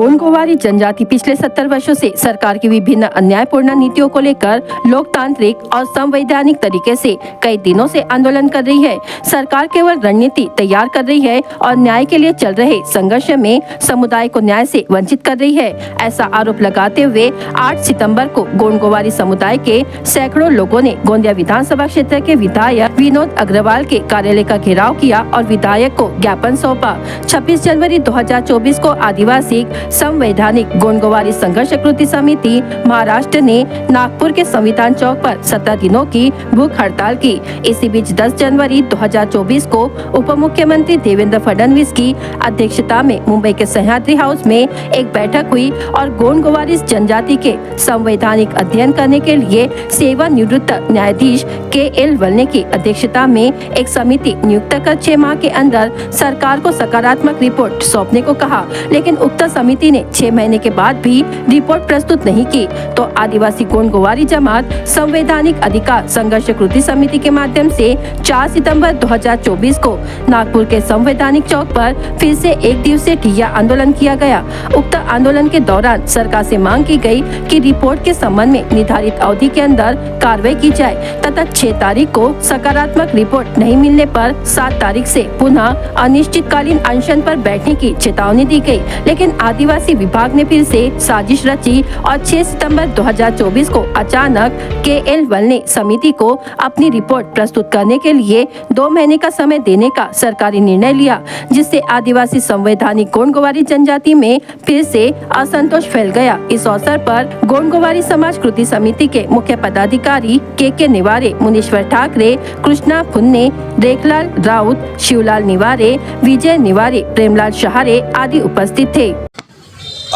गोंडगोवारी जनजाति पिछले 70 वर्षों से सरकार की विभिन्न अन्यायपूर्ण नीतियों को लेकर लोकतांत्रिक और संवैधानिक तरीके से कई दिनों से आंदोलन कर रही है। सरकार केवल रणनीति तैयार कर रही है और न्याय के लिए चल रहे संघर्ष में समुदाय को न्याय से वंचित कर रही है। ऐसा आरोप लगाते हुए 8 सितंबर को गोंडगोवारी समुदाय के सैकड़ों लोगों ने गोंदिया विधानसभा क्षेत्र के विधायक विनोद अग्रवाल के कार्यालय का घेराव किया और विधायक को ज्ञापन सौंपा। 26 जनवरी 2024 को आदिवासी संवैधानिक गोंडगोवारी संघर्ष कृति समिति महाराष्ट्र ने नागपुर के संविधान चौक पर 17 दिनों की भूख हड़ताल की। इसी बीच 10 जनवरी 2024 को उप मुख्यमंत्री देवेंद्र फडणवीस की अध्यक्षता में मुंबई के सह्याद्री हाउस में एक बैठक हुई और गोंडगोवारी जनजाति के संवैधानिक अध्ययन करने के लिए सेवानिवृत्त न्यायाधीश KL वलने की अध्यक्षता में एक समिति नियुक्त कर 6 माह के अंदर सरकार को सकारात्मक रिपोर्ट सौंपने को कहा। लेकिन उक्त समिति ने 6 महीने के बाद भी रिपोर्ट प्रस्तुत नहीं की तो आदिवासी गोंडगोवारी जमात संवैधानिक अधिकार संघर्ष कृति समिति के माध्यम से 4 सितंबर 2024 को नागपुर के संवैधानिक चौक पर फिर से एक दिवसीय ठिया आंदोलन किया गया। उक्त आंदोलन के दौरान सरकार से मांग की गई कि रिपोर्ट के संबंध में निर्धारित अवधि के अंदर कार्रवाई की जाए तथा 6 तारीख को सकारात्मक रिपोर्ट नहीं मिलने पर 7 तारीख से पुनः अनिश्चितकालीन अनशन पर बैठने की चेतावनी दी गई। लेकिन आदिवासी विभाग ने फिर से साजिश रची और 6 सितंबर 2024 को अचानक KL वलने समिति को अपनी रिपोर्ट प्रस्तुत करने के लिए 2 महीने का समय देने का सरकारी निर्णय लिया, जिससे आदिवासी संवैधानिक गोंडगोवारी जनजाति में फिर से असंतोष फैल गया। इस अवसर पर गोंडगोवारी समाज कृति समिति के मुख्य पदाधिकारी KK निवारे, मुनीश्वर ठाकरे, कृष्णा फुन्ने, रेखलाल राउत, शिवलाल निवारे, विजय निवारे, प्रेमलाल शहारे आदि उपस्थित थे।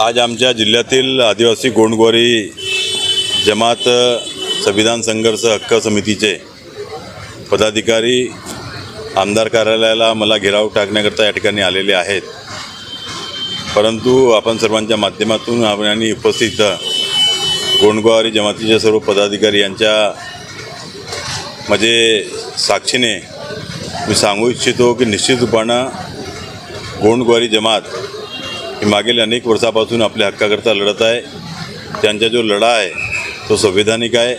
आज आमच्या जिल्ह्यातील आदिवासी गोंडगोवारी जमात संविधान संघर्ष हक्क समितीचे पदाधिकारी आमदार कार्यालयाला मला घेराव टाकण्याकरता या ठिकाणी आलेले आहेत। परंतु आपण सर्वांच्या माध्यमातून आणि उपस्थित गोंडगोवारी जमातीचे सर्व पदाधिकारी यांच्या साक्षीने मी सांगू इच्छितो की निश्चित रूपानं गोंडगोवारी जमात ही मागील अनेक वर्षापासून आपल्या हक्काकरता लढत आहे। त्यांचा जो लढा आहे तो संवैधानिक आहे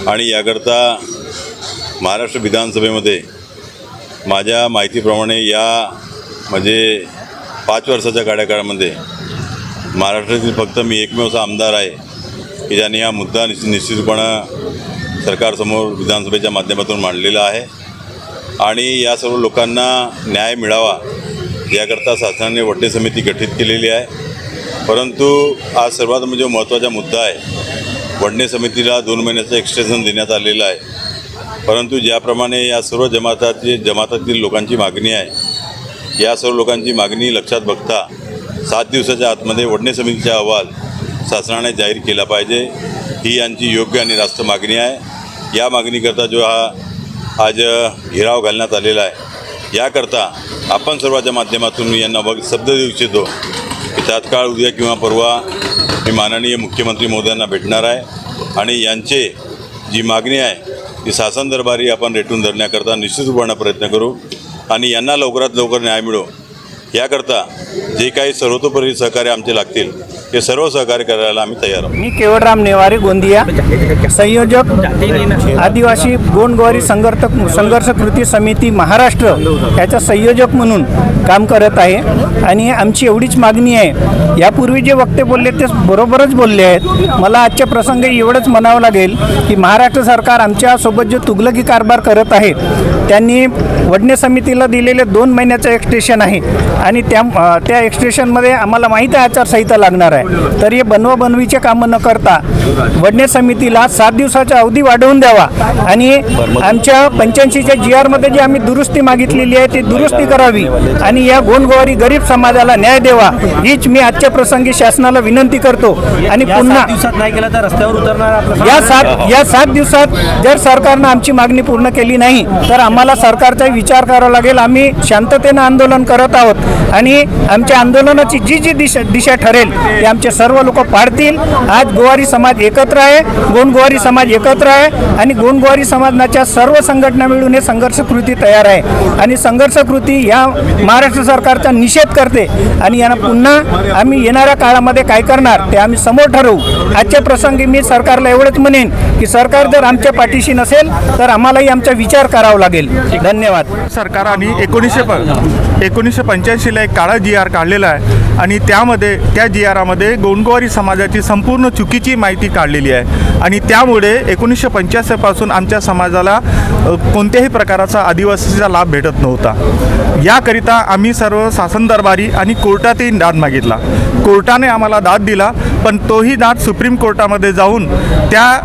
आणि याकरता महाराष्ट्र विधानसभेमध्ये माझ्या माहितीप्रमाणे या 5 वर्षाच्या कार्यकाळामध्ये महाराष्ट्रातील फक्त मी एकमेव असा आमदार आहे की ज्याने हा मुद्दा निश्चितपणे सरकारसमोर विधानसभेच्या माध्यमातून मांडलेला आहे आणि या सर्व लोकांना न्याय मिळावा याकरता शासनाने वडणे समिती गठीत केलेली आहे। परंतु आज सर्वात महत्त्वाचा मुद्दा आहे, वडणे समितीला 2 महिन्याचं एक्सटेन्शन देण्यात आलेलं आहे। परंतु ज्याप्रमाणे या सर्व जमातातील लोकांची मागणी आहे, या सर्व लोकांची मागणी लक्षात बघता 7 दिवसाच्या आतमध्ये वडणे समितीचा अहवाल शासनाने जाहीर केला पाहिजे, ही यांची योग्य आणि रास्त मागणी आहे। या मागणीकरता जो हा आज घेराव घालण्यात आलेला आहे, याकरता आपण सर्वांच्या माध्यमातून यांना शब्द देऊ इच्छितो की तात्काळ उद्या किंवा परवा मी माननीय मुख्यमंत्री महोदयांना भेटणार आहे आणि यांचे जी मागणी आहे ती शासन दरबारी आपण रेटून धरण्याकरता निश्चितपणे प्रयत्न करू आणि यांना लवकरात लवकर न्याय मिळो याकरता जे काही सर्वतोपरी सहकार्य आमचे लागतील ते सर्व सहकार्य करायला आम्ही तयार आहोत। मी केवळराम नेवारे, गोंदिया, संयोजक आदिवासी गोंडगोवारी संघर्ष कृती समिती महाराष्ट्र याचा संयोजक म्हणून काम करत आहे आणि आमची एवढीच मागणी आहे। यापूर्वी जे वक्ते बोलले ते बरोबरच बोलले आहेत। मला आजच्या प्रसंगी एवढंच म्हणावं लागेल की महाराष्ट्र सरकार आमच्यासोबत जो तुगलकी कारभार करत आहे, त्यांनी वडणे समितीला दिलेले 2 महिन्याचं एक्सटेन्शन आहे आणि त्या एक्सटेन्शनमध्ये आम्हाला माहीत आहे आचारसंहिता लागणार आहे, तर हे बनवाबनवीचे कामं न करता वडणे समितीला 7 दिवसाचा अवधी वाढवून द्यावा आणि आमच्या 85च्या GR मध्ये जी आम्ही दुरुस्ती मागितलेली आहे ती दुरुस्ती करावी आणि या गोंडगोवारी गरीब समाजाला न्याय द्यावा, हीच मी आजच्या प्रसंगी शासनाला विनंती करतो। आणि पुन्हा दिवसात नाही केला तर रस्त्यावर उतरणार। या 7 दिवसात जर सरकारनं आमची मागणी पूर्ण केली नाही तर आम्हाला आम्हाला सरकारचा विचार करावा लागेल. आम्ही शांततेनं आंदोलन करत आहोत आणि आमच्या आंदोलनाची जी दिशा ठरेल ते आमचे सर्व लोक पाळतील. आज गोवारी समाज एकत्र आहे, गोंडगोवारी समाज एकत्र आहे आणि गोंडगोवारी समाजाच्या सर्व संघटना मिळून हे संघर्ष कृती तयार आहे आणि संघर्ष कृती या महाराष्ट्र सरकारचा निषेध करते आणि यांना पुन्हा आम्ही येणाऱ्या काळामध्ये काय करणार ते आम्ही समोर ठरवू. आजच्या प्रसंगी मी सरकारला एवढंच म्हणेन की सरकार जर आमच्या पाठीशी नसेल तर आम्हालाही आमचा विचार करावा लागेल. धन्यवाद. सरकाराने 1985ला एक काळा GR काढलेला आहे आणि त्यामध्ये त्या GRमध्ये गोंडगोवारी समाजाची संपूर्ण चुकीची माहिती काढलेली आहे आणि त्यामुळे 1985 पासून आमच्या समाजाला कोणत्याही प्रकाराचा आदिवासीचा लाभ भेटत नव्हता. याकरिता आम्ही सर्व शासन दरबारी आणि कोर्टातही दाद मागितला. कोर्टाने आम्हाला दाद दिला, पण तोही दाद सुप्रीम कोर्टामध्ये जाऊन त्या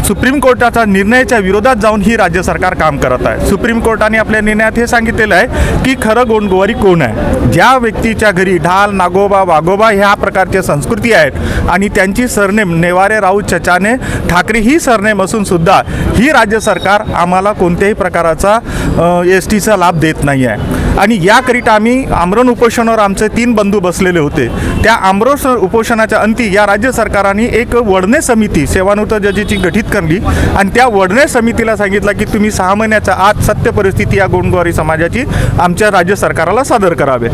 सुप्रीम कोर्टाचा निर्णयाच्या विरोधात जाऊन ही राज्य सरकार काम करत आहे. सुप्रीम कोर्टाने आपल्या निर्णयात हे सांगितलेलं आहे की खरं गोंडगोवारी कोण आहे. ज्या व्यक्तीच्या घरी ढाल, नागोबा, वाघोबा ह्या प्रकारच्या संस्कृती आहेत आणि त्यांची सरनेम नेवारे, राऊत, चचाने, ठाकरे ही सरनेम असून सुद्धा ही राज्य सरकार आम्हाला कोणत्याही प्रकाराचा STचा लाभ देत नाही आहे. आणि याकरिता आम्ही आमरण उपोषणावर आमचे 3 बंधू बसलेले होते. त्या आमरण उपोषणाच्या अंती या राज्य सरकारने एक वडणे समिती सेवानिवृत्त जजेची गठीत करली आणि त्या वडणे समितीला सांगितलं की तुम्ही 6 महिन्याच्या आत सत्य परिस्थिती या गोंडगोवारी समाजाची आमच्या राज्य सरकारला सादर करावे.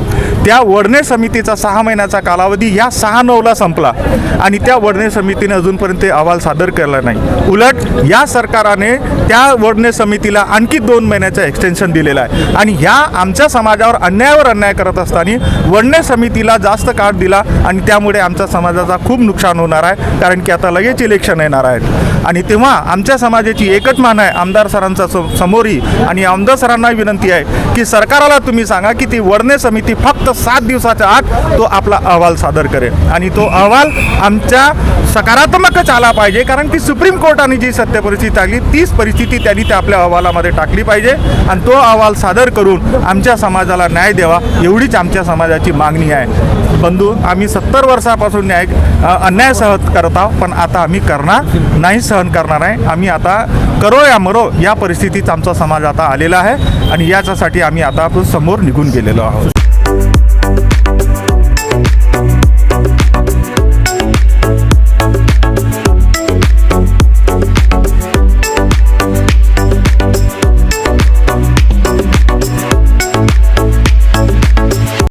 त्या वडणे समितीचा 6 महिन्याचा कालावधी या 6/9ला संपला आणि त्या वडणे समितीने अजूनपर्यंत अहवाल सादर केला नाही. उलट या सरकारने त्या वडणे समितीला आणखी 2 महिन्याचं एक्सटेन्शन दिलेलं आहे आणि ह्या आमच्या समाजावर अन्यायावर अन्याय करत असताना वडणे समितीला जास्त काळ दिला आणि त्यामुळे आमच्या समाजाचा खूप नुकसान होणार आहे. कारण की आता लगेच इलेक्शन येणार आहेत आणि तेव्हा आमच्या समाजाची एकच मान आहे आमदार सरांचा समोरही आणि आमदार सरांना विनंती आहे की सरकारला तुम्ही सांगा की ती वडणे समिती फक्त 7 दिवसाच्या आत तो आपला अहवाल सादर करेल आणि तो अहवाल आमच्या सकारात्मकच आला पाहिजे. कारण की सुप्रीम कोर्टाने जी सत्य परिस्थिती टाकली तीच परिस्थिती त्यांनी त्या आपल्या अहवालामध्ये टाकली पाहिजे आणि तो अहवाल सादर करून आमच्या समाजाला न्याय द्यावा एवढीच आमच्या समाजाची मागणी आहे. बंधू, आम्ही 70 वर्षापासून अन्याय सहन करत आहोत, पण आता आम्ही नाही सहन करणार आहे. आम्ही आता करो या मरो या परिस्थितीत आमचा समाज आता आलेला आहे आणि याच्यासाठी आम्ही आता समोर निघून गेलेलो आहोत.